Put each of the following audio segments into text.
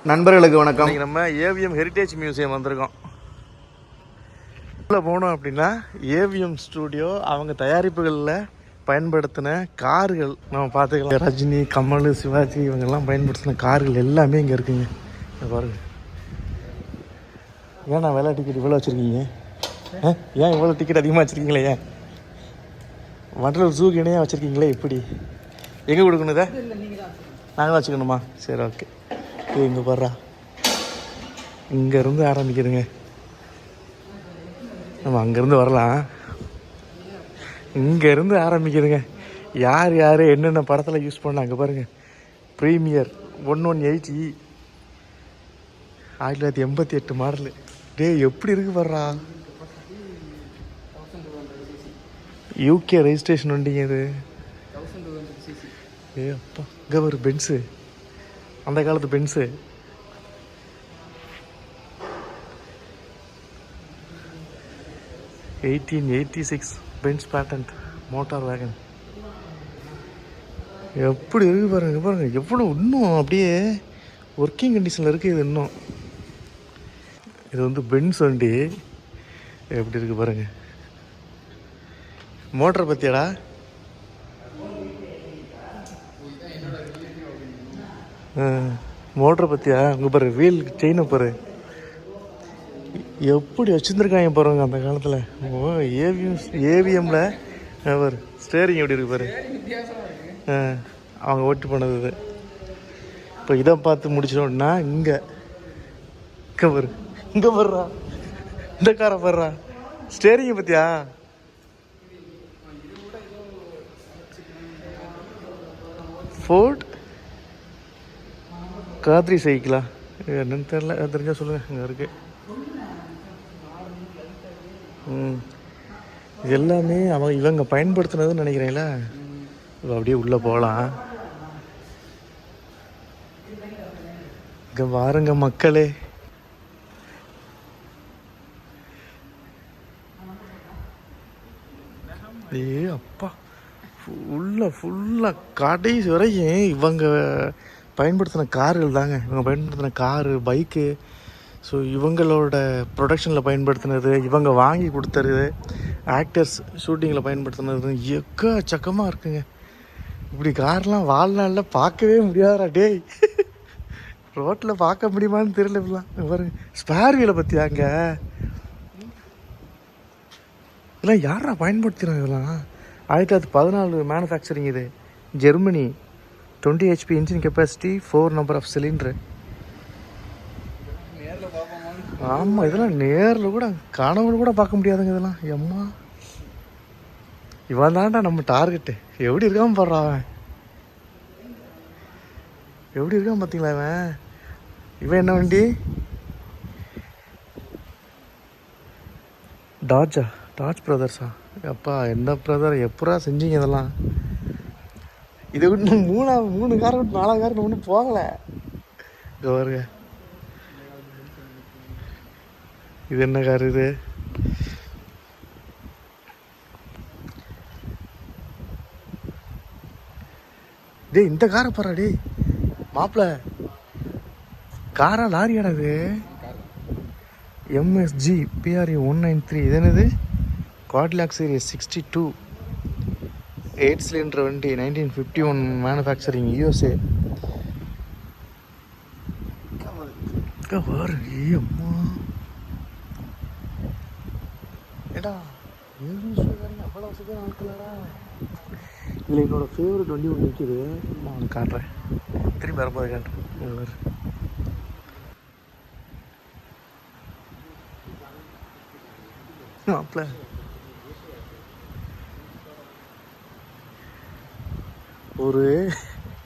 நண்பர்களுக்கு வணக்கம். நம்ம ஏவிஎம் ஹெரிட்டேஜ் மியூசியம் வந்திருக்கோம். உள்ளே போனோம் அப்படின்னா ஏவிஎம் ஸ்டூடியோ அவங்க தயாரிப்புகளில் பயன்படுத்தின கார்கள் நம்ம பார்த்துக்கலாம். ரஜினி, கமல், சிவாஜி இவங்கெல்லாம் பயன்படுத்தின கார்கள் எல்லாமே இங்கே இருக்குங்க. பாருங்க, ஏன்னா விலை டிக்கெட் இவ்வளோ வச்சுருக்கீங்க? ஏன் இவ்வளோ டிக்கெட் அதிகமாக வச்சுருக்கீங்களே? ஏன் வண்டலூர் ஜூக்கு இணையாக வச்சுருக்கீங்களே? இப்படி எங்கே கொடுக்கணும்? இதை நாங்கள் வச்சுக்கணுமா? சரி, ஓகே. இங்கே போடுறா, இங்கேருந்து ஆரம்பிக்கிறதுங்க. நம்ம அங்கேருந்து வரலாம், இங்கேருந்து ஆரம்பிக்கிறதுங்க. யார் யார் என்னென்ன படத்தில் யூஸ் பண்ணாங்க பாருங்கள். Premier 118E 1988 model. எப்படி இருக்கு பாடுறா. யூகே ரெஜிஸ்ட்ரேஷன் வண்டிங்க இது. அப்பா, இங்கே ஒரு பென்ஸு, அந்த காலத்து பென்ஸு. (1886) பென்ஸ் பேட்டன்ட் மோட்டார் வேகன். எப்படி இருக்கு பாருங்க, பாருங்க எவ்வளோ இன்னும் அப்படியே ஒர்க்கிங் கண்டிஷனில் இருக்குது. இது இன்னும் இது வந்து பென்ஸ் வண்டி. எப்படி இருக்கு பாருங்க. மோட்டர் பற்றியாடா? மோட்டரை பற்றியா? அங்கே பாரு, வீல் செயினை பாரு எப்படி வச்சுருந்துருக்காங்க பாருங்க அந்த காலத்தில். ஓ, ஏவிஎம்மில் பாரு ஸ்டேரிங் எப்படி இருக்கு பாரு. அவங்க ஓட்டு போனது இது. இப்போ இதை பார்த்து முடிச்சிட்டோம்னா இங்கே பாரு, இங்கே போடுறா, இந்த காரை போடுறா. ஸ்டேரிங்கை பற்றியா? ஃபோர்ட் காத்ரி சைக்கிளா? என்னன்னு தெரில, தெரிஞ்சால் சொல்லுங்கள். இங்கே இருக்கு. இது எல்லாமே இவங்க பயன்படுத்தினதுன்னு நினைக்கிறீங்களா? அப்படியே உள்ளே போகலாம். இங்கே பாருங்க மக்களே, அப்பா ஃபுல்லாக கடைசி வரையும் இவங்க பயன்படுத்தின கார்கள் தாங்க. இவங்க பயன்படுத்தின காரு, பைக்கு. ஸோ இவங்களோட ப்ரொடக்ஷனில் பயன்படுத்தினது, இவங்க வாங்கி கொடுத்தது, ஆக்டர்ஸ் ஷூட்டிங்கில் பயன்படுத்தினது எக்கச்சக்கமாக இருக்குங்க. இப்படி கார்லாம் வாழ்நாளில் பார்க்கவே முடியாதா டேய். ரோட்டில் பார்க்க முடியுமான்னு தெரியல. இப்படிலாம் பாருங்க. ஸ்பேர் வீலை பற்றியாங்க இதெல்லாம் யாரா பயன்படுத்தினாங்க? இதெல்லாம் 1914 மேனுஃபேக்சரிங். இது Germany. 20 HP engine capacity, 4 number of cylinder. ஆமாம், இதெல்லாம் நேரில் கூட கனவுல கூட பார்க்க முடியாதுங்க இதெல்லாம். எம்மா, இவன் தான்டா நம்ம டார்கெட்டு. எப்படி இருக்கான் பாடுறான் அவன், எப்படி இருக்கான் பார்த்தீங்களா இவன். இவன் என்ன வண்டி? டார்ச் பிரதர்ஸா? அப்பா, என்ன பிரதர், எப்படா செஞ்சீங்க இதெல்லாம்? இது இன்னும் 3 கார் 4 கார் ஒன்றும் போகலை. இங்கே வருங்க, இது என்ன கார் இது? டேய், இந்த காரை பாரு. டேய் மாப்பிள்ள, காரா லாரியாடா இது? MSG PRE 193. இது என்னது? Cadillac Series 62 8 சிலிண்டர் வண்டி. 1951 மேனுஃபேக்சரிங், USA. அம்மா ஏடா, அவ்வளோ சுகர் ஆட்களடா. இதில் என்னோட ஃபேவரட் வண்டி ஒன்று நிற்கிது, நான் ஒன்று காட்டுறேன். திரும்பி வரும்போது காட்டுறேன். மாப்பிள்ள, ஒரு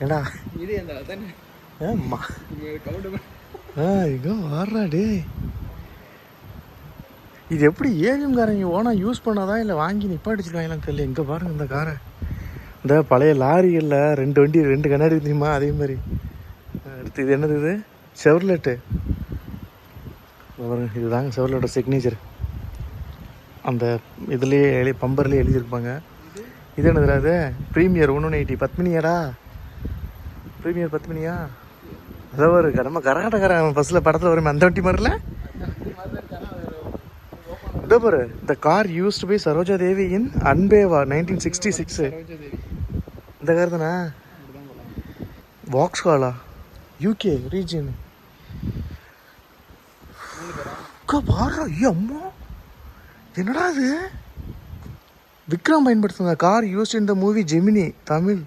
ஏடா இங்கே வர்றா டே. இது எப்படி ஏவிஎம்காரங்க ஓனாக யூஸ் பண்ணாதான் இல்லை வாங்கி நிப்பாட்டிச்சுருவாங்களான்னு தெரியல. எங்கே பாருங்கள் இந்த காரை. இந்த பழைய லாரிகளில் 2 வண்டி 2 கண்ணாடி தெரியுமா, அதே மாதிரி. அடுத்து இது என்னது? இது செவர்லெட்டு பாருங்க. இது தாங்க செவர்லெட்டோட சிக்னேச்சர். அந்த இதுலேயே பம்பர்லேயே எழுதியிருப்பாங்க. இது என்னதுடா? இது ப்ரீமியர் 180 10 மினியாடா? ப்ரீமியர் 10 மினியா? அதை ஒரு நம்ம கரகாட்டக்காரன் பஸ்ஸில் படத்தில் வருமே அந்த வண்டி மாதிரில இதோ பாரு the car used by Saroja Devi in Anbe Vaa 1966. இந்த கார் தானே வாக்ஸ்ஹாலா யூகே ரீஜன். பாரு அம்மா என்னடா அது விக்ரம் பயன்படுத்துங்க car use in the movie Gemini Tamil.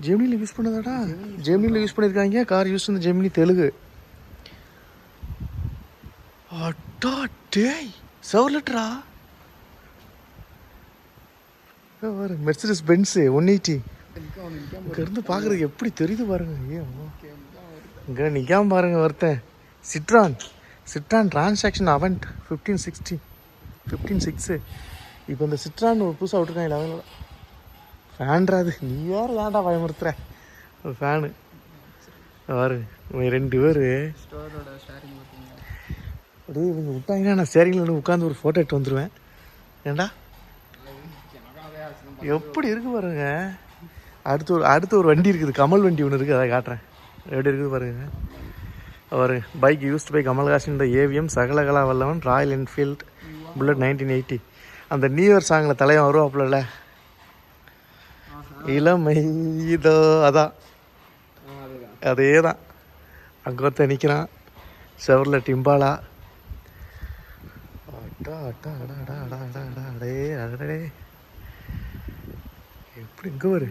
ஜெமினியில் யூஸ் பண்ணதாடா ஜெமினியில் யூஸ் பண்ணியிருக்காங்க கார் யூஸ் இந்த ஜெமினி தெலுங்கு. அட்டா டேய் செவர்லெட்டரா பாரு மெர்சிடிஸ் பென்ஸ் 180 இங்கேருந்து பார்க்குறதுக்கு எப்படி தெரியுது பாருங்க. ஐயோ இங்கே நிற்காம பாருங்க ஒருத்தன் சிட்ரான் டிரான்சாக்ஷன் அவெண்ட் 1560 இப்போ இந்த சிட்ரான் ஒரு புதுசாக விட்டுருக்காங்க 11 ஃபேன்றாது. நீ யார் ஏன்டா பயமுறுத்துற ஒரு ஃபேனு பாரு 2 பேர் அப்படியே இவங்க விட்டாங்கன்னா நான் ஸ்டேரிங்கில் உட்காந்து ஒரு ஃபோட்டோ எடுத்து வந்துடுவேன். ஏண்டா எப்படி இருக்கு பாருங்க. அடுத்து ஒரு வண்டி இருக்குது கமல் வண்டி ஒன்று இருக்குது அதை காட்டுறேன் எப்படி இருக்குது பாருங்க. ஒரு பைக் யூஸ்ட் பை கமல்ஹாசன் இந்த ஏவிஎம் சகலகலா வல்லவன் ராயல் என்ஃபீல்ட் புல்லட் 1980. அந்த நியூ இயர் சாங்கில் தலைவன் வருவாப்புல இளமை இதோ அதான் அதே தான். அங்கே ஒருத்தர் நிற்கிறான் செவரில் டிம்பாலா. அடே எப்படி இங்கே ஒரு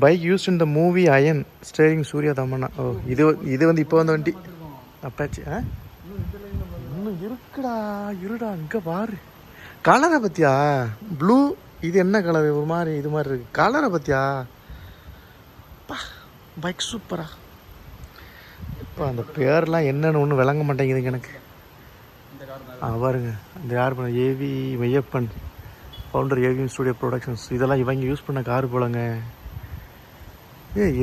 bike use in the movie Ayan starring Suriya Tamannaah. ஓ இது வந்து இப்போ வந்த வண்டி அப்பாச்சு. இன்னும் இருடா இங்கே பாரு கலரை பற்றியா ப்ளூ. இது என்ன கலர் ஒரு மாதிரி இது மாதிரி இருக்கு கலரை பற்றியா பைக் சூப்பரா. இப்போ அந்த பேர்லாம் என்னன்னு ஒன்றும் விளங்க மாட்டேங்குதுங்க எனக்கு. பாருங்க இந்த யார் பண்ண AV Meiyappan founder AVM studio productions. இதெல்லாம் இவங்க யூஸ் பண்ண காரு போலங்க.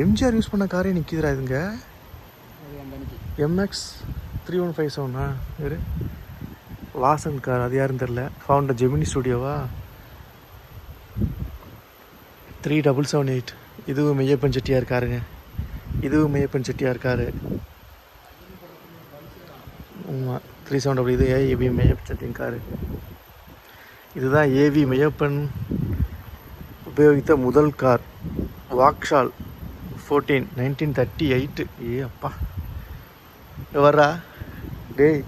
எம்ஜிஆர் யூஸ் பண்ண காரே நிற்கிதுரா இதுங்க. MX 3157 இரு வாசன் கார் அது யாருன்னு தெரில. ஃபவுண்டர் ஜெமினி ஸ்டுடியோவா 3778. இதுவும் மெய்யப்பன் செட்டியார் காருங்க. இதுவும் மெய்யப்பன் செட்டியார் காரு. ஆமாம் 37 இது ஏவி மெய்யப்பன் செட்டியார் காரு. இதுதான் ஏவி மெய்யப்பன் உபயோகித்த முதல் கார் வாக்ஷால் 14 1938. அப்பா வர்றா டேய்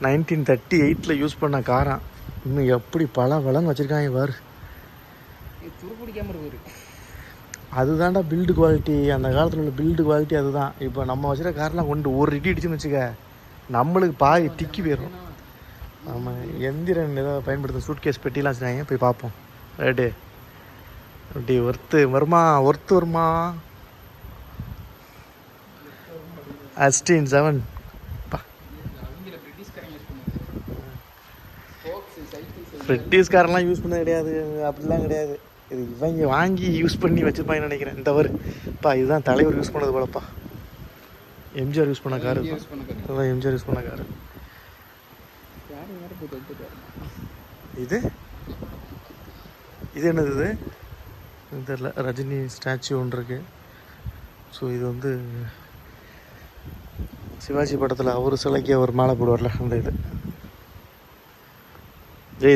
1938 யூஸ் பண்ண காரான். இன்னும் எப்படி பல வளம் வச்சுருக்காங்க பாரு. அதுதான்டா பில்டு குவாலிட்டி. அந்த காலத்தில் உள்ள பில்டு குவாலிட்டி அதுதான். இப்போ நம்ம வச்சுருக்க கார்லாம் கொண்டு ஒரு இடி அடிச்சுன்னு வச்சுக்க நம்மளுக்கு பாய் டிக்கி போயிடும். ஆமாம் எந்திரன் ஏதாவது பயன்படுத்த சூட்கேஸ் பெட்டிலாம் வச்சுருக்காங்க போய் பார்ப்போம். ரைட்டு அப்படி ஒர்த்து வருமா Aston 7 பிரிட்டிஷ்காரெல்லாம் யூஸ் பண்ண கிடையாது அப்படிலாம் கிடையாது. இது இவங்க வாங்கி யூஸ் பண்ணி வச்சுருப்பாங்கன்னு நினைக்கிறேன். இந்த வருப்பா இதுதான் தலைவர் யூஸ் பண்ணது போலப்பா. எம்ஜிஆர் யூஸ் பண்ண காரு இதுதான் எம்ஜிஆர் யூஸ் பண்ண காரு. இது என்னது இது தெரியல. ரஜினி ஸ்டாச்சு ஒன்று இருக்குது. ஸோ இது வந்து சிவாஜி படத்தில் அவர் சிலைக்கு அவர் மாலை போடுவார்ல அந்த இது.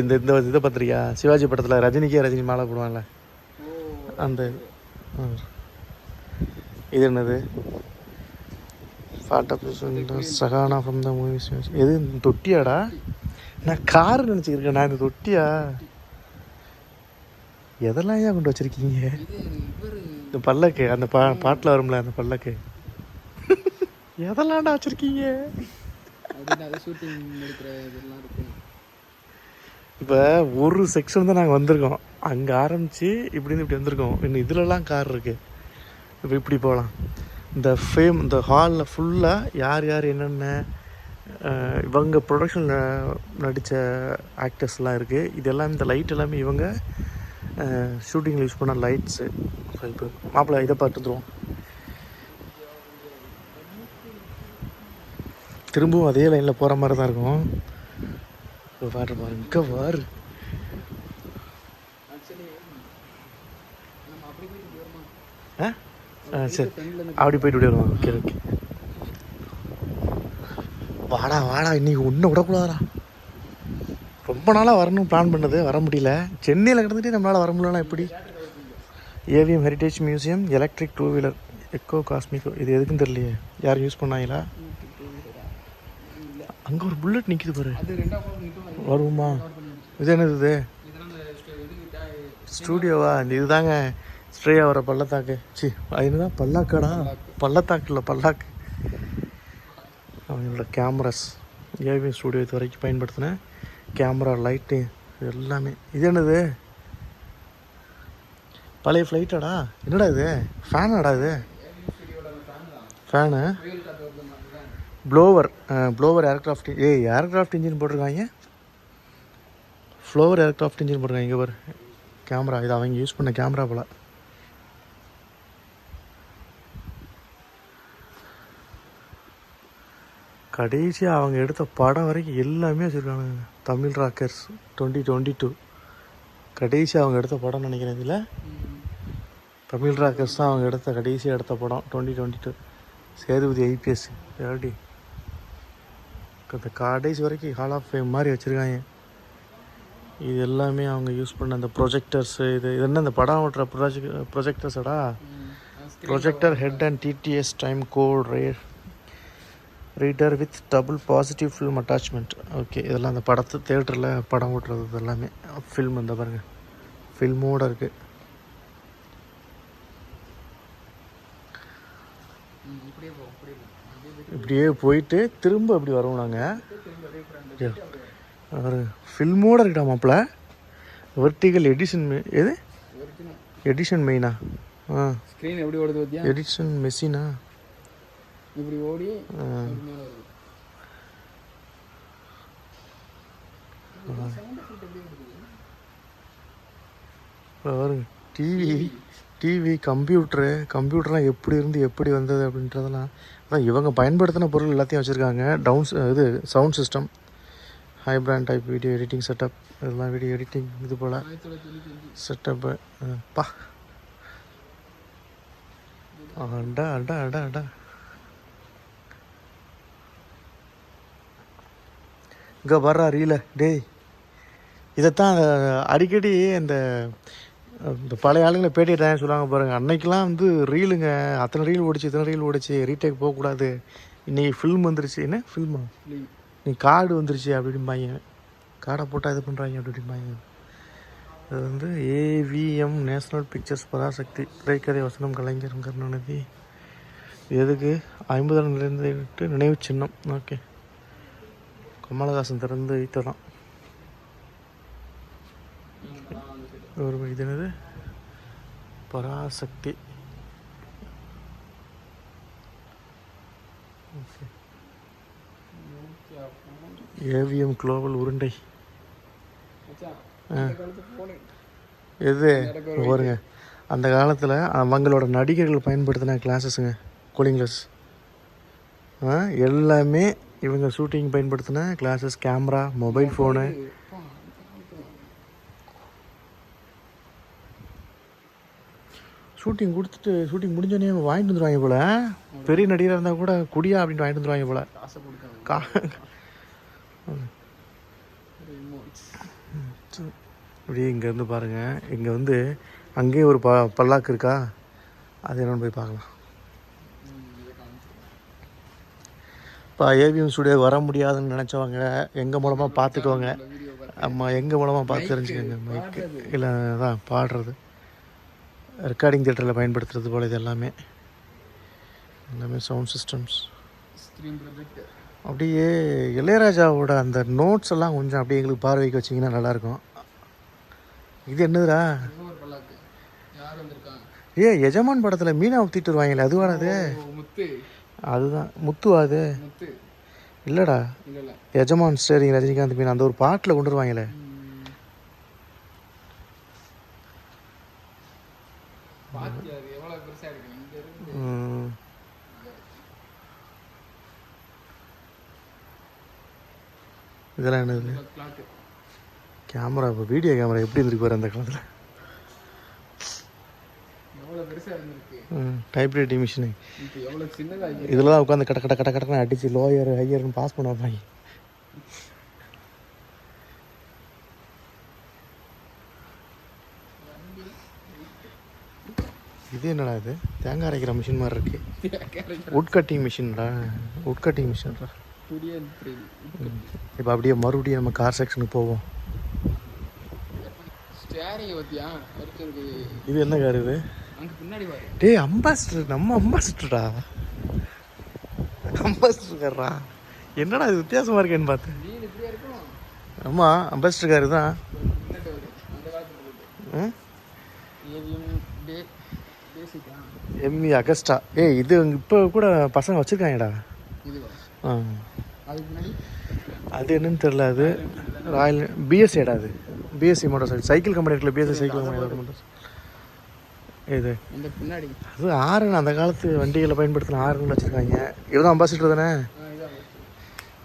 இந்த இதை பார்த்துருக்கியா சிவாஜி படத்தில் ரஜினி மாலை போடுவாங்கள்ல அந்த இது என்னது சகானா ஃப்ரம் த மூவிஸ். எது தொட்டியாடா? நான் கார் நினச்சிருக்கேன். நான் இந்த தொட்டியா எதெல்லாம் ஏன் கொண்டு வச்சுருக்கீங்க? இந்த பல்லக்கு அந்த பாட்டில் வரும்ல அந்த பல்லக்கு எதெல்லாம்டா வச்சுருக்கீங்க? இப்போ ஒரு செக்ஷன் தான் நாங்கள் வந்திருக்கோம். அங்கே ஆரம்பித்து இப்படி வந்திருக்கோம். இன்னும் இதிலலாம் கார் இருக்குது. இப்போ இப்படி போகலாம். இந்த ஹாலில் ஃபுல்லாக யார் என்னென்ன இவங்க ப்ரொடக்ஷனில் நடித்த ஆக்டர்ஸ்லாம் இருக்குது. இதெல்லாம் இந்த லைட் எல்லாமே இவங்க ஷூட்டிங்கில் யூஸ் பண்ண லைட்ஸு. ஸோ இப்போ மாப்பிள்ளை இதை பார்த்துருவோம். திரும்பவும் அதே லைனில் போகிற மாதிரி தான் இருக்கும். இப்போ பாரு இங்கே பாரு சரி அப்படி போயிட்டு இப்படி வருவாங்க. Okay okay. வாடா வாடா, இன்னைக்கு ஒன்றும் விடக்கூடாதா. ரொம்ப நாளாக வரணும் பிளான் பண்ணது, வர முடியல. சென்னையில் கிடந்துட்டு நம்மளால் வர முடியலனா எப்படி? AVM heritage museum electric 2 wheeler eco cosmico. இது எதுக்குன்னு தெரியலையே, யாரும் யூஸ் பண்ணாங்களா? அங்கே ஒரு புல்லட் நிற்கிது பாரு. வருமா? இது என்னது இது? ஸ்டூடியோவா? இதுதாங்க ஸ்ட்ரேயாக வர பள்ளத்தாக்கு. சி அதுதான் பல்லாக்காடா? பள்ளத்தாக்கு இல்லை, பல்லாக்கு. அவங்களோட கேமராஸ் ஏவிஎம் ஸ்டூடியோ இது வரைக்கும் பயன்படுத்தினேன். கேமரா, லைட்டு எல்லாமே. இது என்னது? பழைய ஃப்ளைட்டாடா? என்னடா இது? ஃபேனாடா இது? Fan blower. Blower aircraft. Aircraft engine போட்டிருக்காங்க. ஃப்ளோவர் ஏர்க்ராஃப்ட் இன்ஜின் போட்டிருக்காங்க. இங்கே பாரு கேமரா. இது அவங்க யூஸ் பண்ண கேமரா போல். கடைசியாக அவங்க எடுத்த படம் வரைக்கும் எல்லாமே வச்சுருக்காங்க. தமிழ் ராக்கர்ஸ் 2022 கடைசி அவங்க எடுத்த படம் நினைக்கிறேன். இதில் தமிழ் ராக்கர்ஸ் தான் அவங்க கடைசியாக எடுத்த படம் 2022. சேதுபதி ஐபிஎஸ் எப்படி இந்த கடைசி வரைக்கும் ஹால் ஆஃப் ஃபேம் மாதிரி வச்சுருக்காங்க. இது எல்லாமே அவங்க யூஸ் பண்ண அந்த ப்ரொஜெக்டர்ஸு. இது என்ன இந்த படம் ஓட்டுற ப்ரொஜெக்டர்ஸடா? Projector head and DTS time code reader with double positive film attachment. Okay, இதெல்லாம் அந்த படத்தை தேட்டரில் படம் ஓட்டுறது எல்லாமே ஃபில்ம். இந்த பாருங்கள், ஃபில்மோடு இருக்குது. இப்படியே போயிட்டு திரும்ப இப்படி வருவோம் நாங்கள். ஒரு ஃபில்மோடு இருக்கா மாப்பிள்ள. Vertical edition. எது எடிஷன் மெயினா? ஸ்க்ரீன் எப்படி ஓடுது? எடிஷன் மெஷினா? இப்படி ஓடி டிவி கம்ப்யூட்டர்லாம் எப்படி இருந்து எப்படி வந்தது அப்படின்றதெல்லாம் அதான் இவங்க பயன்படுத்தின பொருள் எல்லாத்தையும் வச்சுருக்காங்க. இது sound system, high brand type video editing setup. இதெல்லாம் வீடியோ எடிட்டிங் இது போல் செட்டப்பு. பா அடா அடா அடா அடா. இங்கே வர்றா ரீல டேய். இதைத்தான் அடிக்கடி இந்த பழைய ஆளுங்களை பேட்டிட்டாங்க சொல்லுவாங்க பாருங்கள். அன்னைக்கெலாம் வந்து ரீலுங்க, அத்தனை ரீல் ஓடிச்சு, இத்தனை ரீல் ஓடிச்சு, ரீடேக் போகக்கூடாது, இன்றைக்கி ஃபில்ம் வந்துருச்சு. என்ன ஃபில்மா? நீ கார்டு வந்துருச்சு அப்படிம்பாங்க. கார்டை போட்டால் இது பண்ணுறாங்க அப்படிம்பாங்க. அது வந்து ஏவிஎம் நேஷ்னல் பிக்சர்ஸ் பராசக்தி திரைக்கதை வசனம் கலைஞர் கருணாநிதி. எதுக்கு 50 நினைவு சின்னம். ஓகே, கமலஹாசன் திறந்து வைத்தலாம். ஒரு இது என்னது? பராசக்தி. ஓகே, ஏவிஎம் குளோபல் உருண்டை. எது பாருங்க, அந்த காலத்தில் அவங்களோட நடிகர்கள் பயன்படுத்தின கிளாஸஸுங்க, கூலிங் கிளாஸ் எல்லாமே இவங்க ஷூட்டிங் பயன்படுத்தின classes. Camera, mobile phone. Shooting முடிஞ்சோடனே வாங்கிட்டு வந்துடுவாங்க போல். பெரிய நடிகராக இருந்தால் கூட குடியா அப்படின்ட்டு வாங்கிட்டு வந்துடுவாங்க போல். இப்படியே இங்கேருந்து பாருங்கள். இங்கே வந்து அங்கேயே ஒரு பல்லாக்கு இருக்கா, அது என்னென்னு போய் பார்க்கலாம். இப்போ ஏவிஎம் ஸ்டுடியோ வர முடியாதுன்னு நினச்சவங்க எங்கள் மூலமாக பார்த்துக்குவாங்க. ஆமாம், எங்கள் மூலமாக பார்த்து தெரிஞ்சுக்கோங்க. மைக்கு இல்லை தான் பாடுறது, ரெக்கார்டிங் தியேட்டரில் பயன்படுத்துறது போல். இது எல்லாமே சவுண்ட் சிஸ்டம்ஸ். அப்படியே இளையராஜாவோட அந்த நோட்ஸ் எல்லாம் கொஞ்சம் அப்படியே எங்களுக்கு பார்வைக்கு வச்சிங்கன்னா நல்லாயிருக்கும். இது என்னதுடா? எஜமான் படத்தில் மீனா ஊற்றிட்டு வருவாங்களே, அதுவானது? அதுதான் முத்துவா? அது இல்லைடா, எஜமான் ஸ்டேரிங் ரஜினிகாந்த் மீன் அந்த ஒரு பாட்டில் கொண்டு வருவாங்களே. இதெல்லாம் என்னது? கேமரா. இப்போ வீடியோ கேமரா எப்படி இருந்திருக்கு பாரு அந்த காலத்தில். பெருசாக இருந்திருக்கு. டைப் ரைட்டிங் மிஷினு இப்போ எவ்வளோ சின்னதாக இதில் தான் உட்காந்து கட்ட கட்ட கட்ட கட்டன்னு அடித்து லோயர் ஹையர்னு பாஸ் பண்ண வைப்பாங்க. இது என்னடா இது தேங்காய் அரைக்கிற மிஷின் மாதிரி இருக்குது. உட் கட்டிங் மிஷின்டா, உட் கட்டிங் மிஷின்டா. இப்போ அப்படியே மறுபடியும் நம்ம கார் செக்ஷனுக்கு போவோம். இது என்ன கார் இது? டேய் அம்பாசிடர், நம்ம அம்பாசிடர்டா, அம்பாசிடர் காரா. என்னடா இது வித்தியாசமாக இருக்கேன்னு பார்த்தேன். ஆமாம் அம்பாசிடர் காரு தான். MV Agusta. ஏய் இது இப்போ கூட பசங்க வச்சுருக்காங்கடா. ஆ அது என்னன்னு தெரில. அது ராயல் பிஎஸ்சிடா. அது BSc motor cycle, cycle company இருக்குல்ல, பிஎஸ்சி சைக்கிள் மோட்டார். இது அது ஆறுன்னு அந்த காலத்து வண்டிகளை பயன்படுத்தின ஆறுன்னு வச்சுருக்காங்க. இதுதான் அம்பாசிடர் தானே?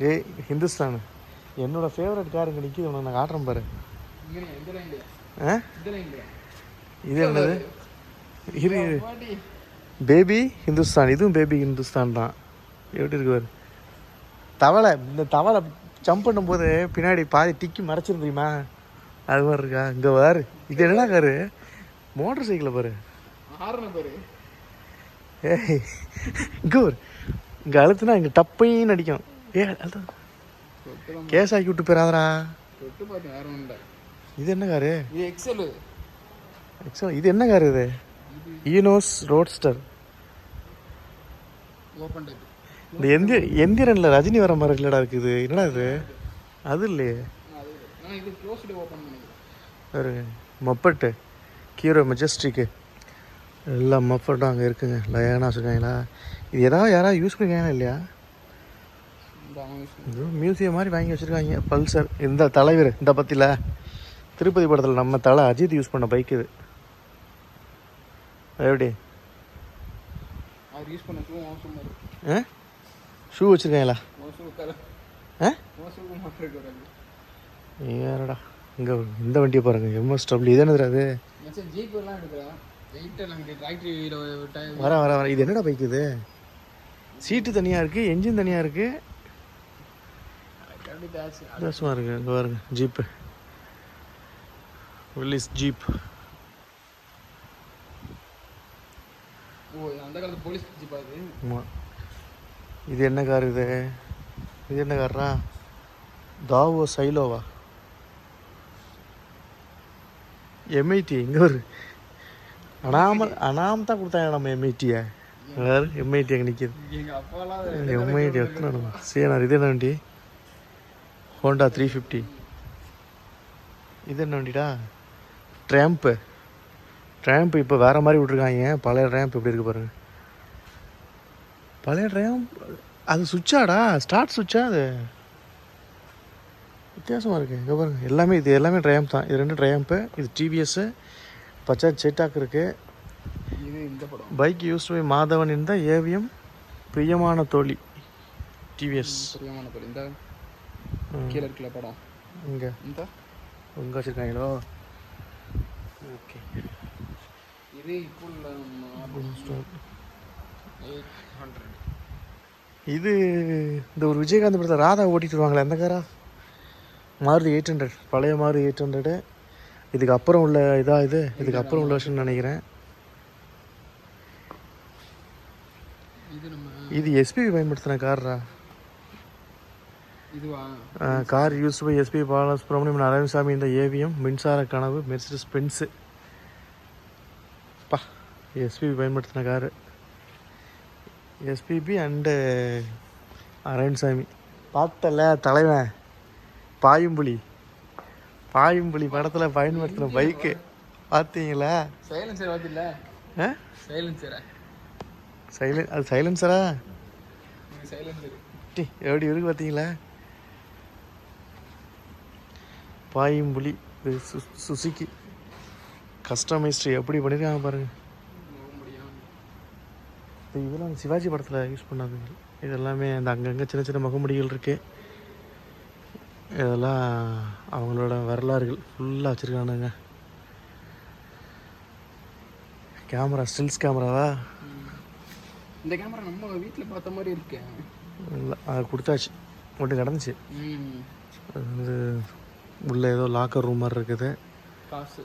ஏய் ஹிந்துஸ்தான். என்னோடய ஃபேவரட் கார் இங்கே நிற்கிது, உனக்கு நான் காட்டுறேன் பாரு. இது என்னது? இரு பேபி ஹிந்துஸ்தான். இதுவும் பேபி ஹிந்துஸ்தான் தான். எப்படி இருக்கு பாரு தவளை. இந்த தவளை ஜம்ப் பண்ணும்போது பின்னாடி பாதி டிக்கி மறைச்சிரும் தெரியுமா? அது மாதிரி இருக்கா? இங்கே பாரு. இது என்னடா காரு? மோட்டர் சைக்கிளை பாரு. ஏய் இங்கே ஒரு இங்கே அழுத்துனா இங்கே டப்பைன்னு அடிக்கும். அழுத்த கேஸ் ஆக்கி விட்டு போயிடாதரா. இது என்ன காரு? எக்ஸல். இது என்ன காரு? இது ஈனோஸ் ரோட்ஸ்டர். இந்த எந்திரன்ல ரஜினி வர மாதிரி இல்லடா இருக்குது. என்னடா இது? அது இல்லையே. பாருங்க மொப்பட்டு கீரோ மெஜஸ்டிக்கு எல்லா மொப்பட்டும் அங்கே இருக்குங்க. லயானா வச்சுருக்காங்களா? இது யாராவது யூஸ் பண்ணிருக்காங்களா இல்லையா? இது மியூசியம் மாதிரி வாங்கி வச்சுருக்காங்க. பல்சர். இந்த தலைவர் இந்த பற்றியில் திருப்பதி படத்தில் நம்ம தலை அஜித் யூஸ் பண்ண பைக் இது. எப்படி ஷூ வச்சுருக்காங்களா? ஏறடா இங்கே இந்த வண்டியை பாருங்கள். எம்எஸ்டபிள்யூ. இது என்னது அது? வர இது என்னடா பைக் இது? சீட்டு தனியாக இருக்குது, என்ஜின் தனியாக இருக்குது. வித்தியாசமாக இருக்குது. இங்கே பாருங்க ஜீப்பு, வில்லிஸ் ஜீப். ஆமாம். இது என்ன கார்? இது என்ன காரா? தாவோ சைலோவா? எம்ஐடி. இங்கே ஒரு அனாமத்தான் கொடுத்தாங்க நம்ம எம்ஐடியை. வேறு எம்ஐடி அங்கே நிற்கிது. எம்ஐடி எத்தனை சேனார். இது என்ன வண்டி? ஹோண்டா 350. இது என்ன வண்டிடா? ட்ராம்ப்பு. இப்போ வேறு மாதிரி விட்ருக்காங்க. பழைய ட்ராம்ப் எப்படி இருக்குது பாருங்கள். பழைய ட்ராம்ப். அது சுவிட்சாடா? ஸ்டார்ட் சுவிட்சா? அது வித்தியாசமாக இருக்குது. இங்கே பாருங்கள். இது எல்லாமே ட்ராம்ப் தான். இது 2 ட்ராம்ப்பு. இது டிவிஎஸ்ஸு. பச்சாஜ் செட்டாக் இருக்குது. இது இந்த படம் பைக் யூஸ் பை மாதவன் இந்த ஏவிஎம் பிரியமான தோழி டிவிஎஸ். பிரியமான தோழி இந்த கீழே இருக்குல்ல படம். இங்கே வச்சுருக்காங்களோ? ஓகே. இது இது இந்த ஒரு விஜயகாந்த் படத்தில் ராதா ஓட்டிட்டு வருவாங்களே அந்த காரா? மாருதி 800. பழைய மாருதி 800. இதுக்கு அப்புறம் உள்ள இதுக்கு அப்புறம் உள்ள வருஷன் நினைக்கிறேன். இது எஸ்பிபி பயன்படுத்தின கார்ரா. Car use by SP Balasubrahmanyam Narayanasamy இந்த ஏவிஎம் மின்சார கனவு மெர்சிடிஸ் பென்ஸு. பா எஸ்பிபி பயன்படுத்தின காரு. எஸ்பிபி அண்டு நாராயணசாமி. பார்த்தல தலைவன் பாயும்புலி படத்தில் பயன்படுத்தின பைக்கு பார்த்தீங்களா? சைலன்சர் பார்த்தில்ல? அது சைலன்சரா? எப்படி இருக்கு பார்த்தீங்களா? பாயும்புலி சுசுக்கி கஸ்டமைஸ்டு எப்படி பண்ணியிருக்காங்க பாருங்கள். இதெல்லாம் சிவாஜி படத்தில் யூஸ் பண்ணாது. இதெல்லாமே அந்த அங்கங்கே சின்ன சின்ன முகமுடிகள் இருக்குது. இதெல்லாம் அவங்களோட வரலாறுகள் ஃபுல்லாக வச்சுருக்கானுங்க. Camera stills கேமராவா? இந்த கேமரா நம்ம வீட்டில் பார்த்த மாதிரி இருக்கு. இல்லை, அது கொடுத்தாச்சு, ஒன்று கிடந்துச்சு. அது வந்து உள்ளே ஏதோ லாக்கர் ரூம் மாதிரி இருக்குது. காசு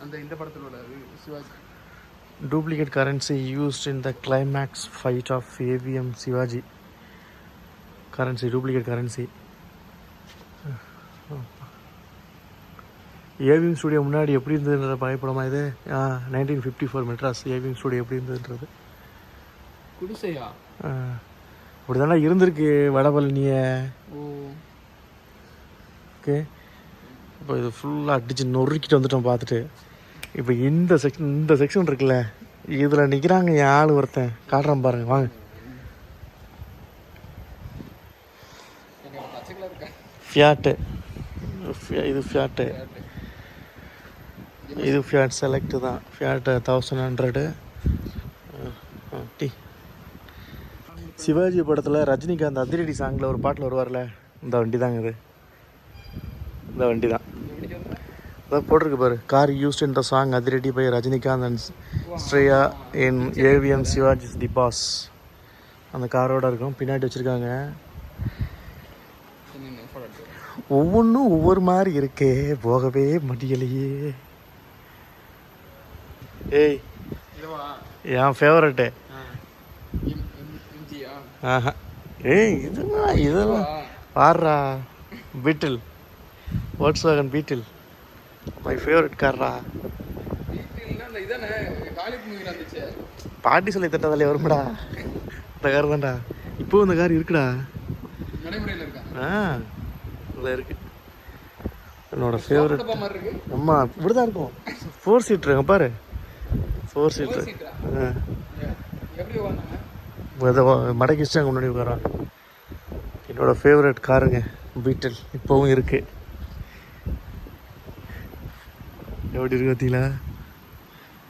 அந்த இந்த படத்தில் உள்ள Sivaji. Duplicate currency used in the climax fight of AVM Shivaji. Currency, duplicate currency. AVM studio முன்னாடி எப்படி இருந்ததுன்ற பழையப்படமா இது? 1954 மெட்ராஸ் ஏவிஎம் ஸ்டூடியோ எப்படி இருந்ததுன்றது. குடிசையா? அப்படி தானே இருந்திருக்கு வடபழனியை. ஓகே, இப்போ இது ஃபுல்லாக அடித்து நொறுக்கிட்டு வந்துட்டோம் பார்த்துட்டு. இப்போ இந்த செக்ஷன் இருக்குல்ல, இதில் நிற்கிறாங்க என் ஆள் ஒருத்தன், காட்டுறான் பாருங்க, வாங்க. ஃபியாட்டு, இது ஃபியாட்டு, இது ஃபியாட் செலக்ட் தான். ஃபியாட்டு 1100. டி சிவாஜி படத்தில் ரஜினிகாந்த் அதிரடி சாங்கில் ஒரு பாட்டில் வருவார்ல, இந்த வண்டி தாங்க இது. இந்த வண்டி தான் அதான் போட்டிருக்கு பாரு. Car used in the song Athiradi by Rajinikanth and Shriya in AVM Sivaji the boss. அந்த காரோட இருக்கும், பின்னாடி வச்சுருக்காங்க. ஒவ்வொன்றும் ஒவ்வொரு மாதிரி இருக்கே, போகவே முடியலையே. ஏய், என் ஃபேவரட்டு. ஆஹா, ஏய் இதெல்லாம் பாடுறா. பீட்டில், வால்க்ஸ்வேகன் பீட்டில், மை ஃபேவரட் கார்ரா. பாட்டி சொல்லி தட்டதாலே வரும்டா இந்த கார் தான்டா. இப்போ இந்த கார் இருக்குடா, இதில் இருக்கு. என்னோட ஃபேவரட். அம்மா இப்படிதான் இருக்கும். 4 சீட்ருங்க பாரு, 4 சீட்ரு. மடக்கி வச்சு முன்னாடி உட்காரான். என்னோட ஃபேவரட் காருங்க பீட்டில், இப்போவும் இருக்கு. எப்படி இருக்கு பார்த்தீங்களா?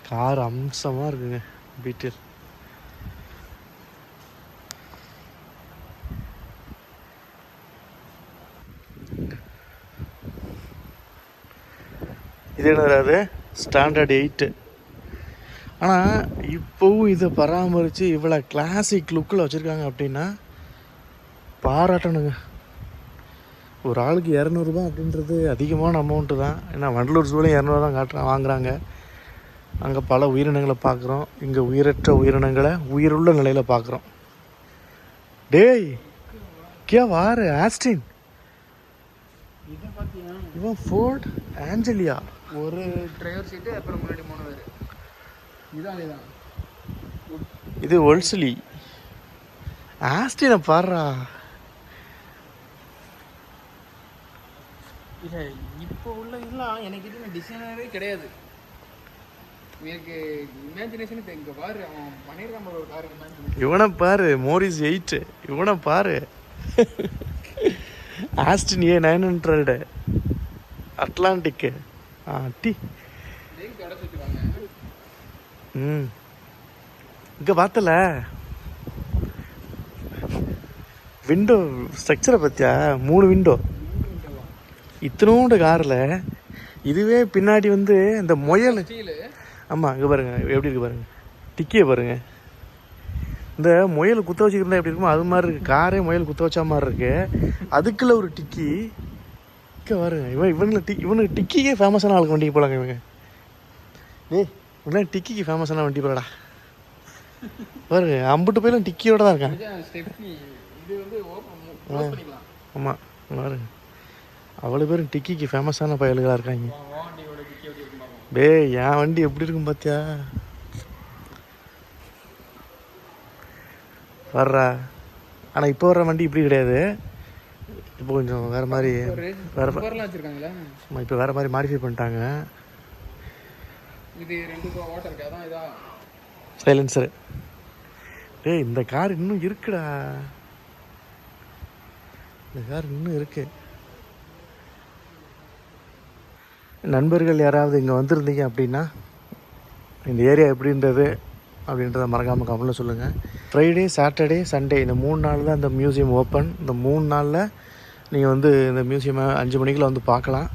கார் அம்சமாக இருக்குங்க பீட்டில். இது என்னது? ஸ்டாண்டர்ட் 8. ஆனால் இப்போவும் இதை பராமரித்து இவ்வளோ கிளாசிக் லுக்கில் வச்சுருக்காங்க அப்படின்னா பாராட்டணுங்க. ஒரு ஆளுக்கு 200 அப்படின்றது அதிகமான அமௌண்ட்டு தான். ஏன்னா வண்டலூர் ஜூலையும் 200 தான் வாங்குகிறாங்க. அங்கே பல உயிரினங்களை பார்க்குறோம், இங்கே உயிரற்ற உயிரினங்களை உயிருள்ள நிலையில் பார்க்குறோம். டேய் கே வாரு ஆஸ்டின், இவன் ஃபோர்ட் ஆஞ்சலியா. ஒரு டிரைவர் சீட்டு, அப்புறம் முன்னாடி 3 பேர். இதான் இது ஒல்ஸ்லி. ஆஸ்டினை பாடுறா. இல்லை, இப்போ உள்ள இதெல்லாம் எனக்கு இது டிசைனரே கிடையாது. எனக்கு இமேஜினேஷன் இங்கே பாரு, அவன் பண்ணியிருக்கான் ஒரு கார் இமேஜினேஷன். இவனை பாரு, மோரிஸ் 8. இவனை பாரு, ஆஸ்டின் A900 அட்லாண்டிக்கு. டி இங்கே பார்த்தல விண்டோ ஸ்ட்ரக்சரை பார்த்தியா? 3 விண்டோ. இத்தனோண்டு காரில் இதுவே பின்னாடி வந்து இந்த முயல். ஆமாம், இங்கே பாருங்கள் எப்படி இருக்குது பாருங்கள், டிக்கியை பாருங்கள். இந்த முயல் குத்த வச்சுக்கிறதா எப்படி இருக்குமோ அது மாதிரி இருக்குது. காரே முயல் குத்த வச்சா மாதிரி இருக்குது. அதுக்குள்ள ஒரு டிக்கி இங்கே பாருங்க. இவனுக்கு டிக்கிக்கே ஃபேமஸான ஆளுக்கு வண்டிக்கு போகலாங்க இவங்க. டேய் இவங்களாம் டிக்கிக்கு ஃபேமஸான வண்டி போகலடா பாருங்க. அம்புட்டு போயிலும் டிக்கியோட தான் இருக்காங்க. ஆமாம் பாருங்க, அவ்வளோ பேரும் டிக்கிக்கு ஃபேமஸான பயல்களாக இருக்காங்க. டேய் என் வண்டி எப்படி இருக்கும் பார்த்தியா? வர்றா. ஆனால் இப்போ வர்ற வண்டி இப்படி கிடையாது. இப்போ கொஞ்சம் வேறு மாதிரி, இப்போ வேறு மாதிரி மாடிஃபை பண்ணிட்டாங்க. சைலன்சரு. டேய் இந்த கார் இன்னும் இருக்குடா, இந்த கார் இன்னும் இருக்கு. நண்பர்கள் யாராவது இங்கே வந்திருந்தீங்க அப்படின்னா இந்த ஏரியா எப்படின்றது அப்படின்றத மறக்காமல் கமெண்ட்டில் சொல்லுங்கள். ஃப்ரைடே, சாட்டர்டே, சண்டே இந்த 3 நாள் தான் இந்த மியூசியம் ஓப்பன். இந்த 3 நாளில் நீங்கள் வந்து இந்த மியூசியமை 5 மணிக்குள்ள வந்து பார்க்கலாம்.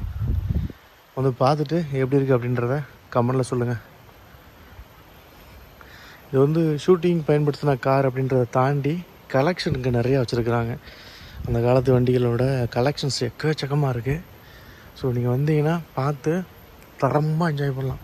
வந்து பார்த்துட்டு எப்படி இருக்குது அப்படின்றத கமெண்ட்டில் சொல்லுங்கள். இது வந்து ஷூட்டிங் பயன்படுத்தின கார் அப்படின்றத தாண்டி கலெக்ஷனுக்கு நிறையா வச்சுருக்குறாங்க. அந்த காலத்து வண்டிகளோட கலெக்ஷன்ஸ் எக்கச்சக்கமாக இருக்குது. ஸோ நீங்கள் வந்தீங்கன்னா பார்த்து தரமாக என்ஜாய் பண்ணலாம்.